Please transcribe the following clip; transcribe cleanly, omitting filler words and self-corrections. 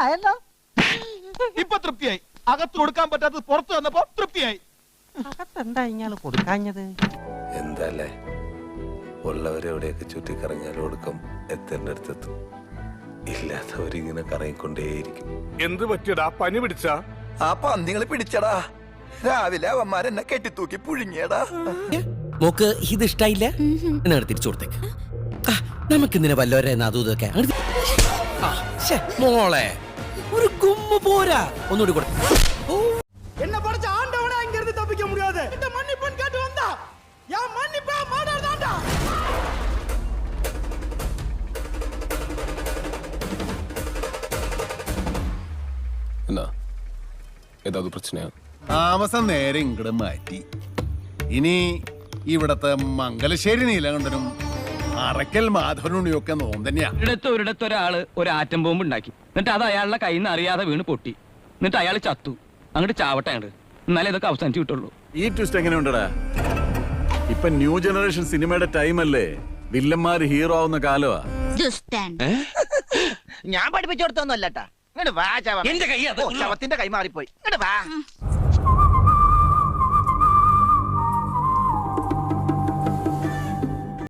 തൃപ്തിയായല്ലോ. ഇപ്പൊ തൃപ്തിയായി. അകത്ത് കൊടുക്കാൻ പറ്റാത്തത് പുറത്തു വന്നപ്പോ തൃപ്തിയായി. അകത്തെന്താ ഇങ്ങനെ കൊടുക്കാഞ്ഞത്? എന്താല്ലേ ഉള്ളവരെവിടെയൊക്കെ ചുറ്റിക്കറങ്ങിയാലും ഒടുക്കം എത്തേണ്ട അടുത്തെത്തും. ഇല്ലാത്തവരിങ്ങനെ കറങ്ങിക്കൊണ്ടേയിരിക്കും. എന്ത് പറ്റിയടാ? പനി പിടിച്ച? ആ പന്നികള് പിടിച്ചടാ. രാവിലെ അവന്മാരെന്നെ കെട്ടിത്തൂക്കി പുഴുങ്ങിയടാ. മോക്ക് ഇത് ഇഷ്ടായില്ല? തിരിച്ചു കൊടുത്തേക്ക്. നമുക്ക് ഇന്നിനെ വല്ലവരെ അതുതൊക്കെ മോളെ ഒരു കുമ്മ പോരാ. ഒന്നുകൂടി കൊടു. என்ன படிச்ச ஆண்டவனே இங்க இருந்து தப்பிக்க முடியாது. இந்த மன்னிப்பன் கேட்டு வந்தா யா மன்னிப்பா மாடறதாண்டா. എന്നാ ഏതാ പ്രശ്നയാ? താമസം നേരെ ഇങ്ങോട്ട് മാറ്റി. ഇനി ഇവിടത്തെ മംഗലശ്ശേരി നീലകണ്ഠനും അറക്കൽ മാധവനുണിയൊക്കെ നോം തന്നെയാ. ഒരിടത്തൊരാള് ഒരു ആറ്റം ബോംബ് ഉണ്ടാക്കി. എന്നിട്ട് അത് അയാളുടെ കയ്യിൽ നിന്ന് അറിയാതെ വീണ് പൊട്ടി. എന്നിട്ട് അയാൾ ചത്തു. അങ്ങോട്ട് ചാവട്ടെ അങ്ങോട്ട്. എന്നാലേ ഇതൊക്കെ അവസാനിച്ചു കിട്ടുള്ളൂ. ഈ ട്വിസ്റ്റ് എങ്ങനെയുണ്ടടാ? ഇപ്പൊ ന്യൂ ജനറേഷൻ സിനിമയുടെ ടൈം അല്ലേ? വില്ലന്മാര് ഹീറോ ആവുന്ന കാലമാ. ഞാൻ പഠിപ്പിച്ചു കൊടുത്തൊന്നുമല്ലട്ടാ. ഇങ്ങോട്ട് വാ. എന്റെ കൈ ശവത്തിന്റെ കൈ മാറിപ്പോയി. ഇങ്ങോട്ട് വാ.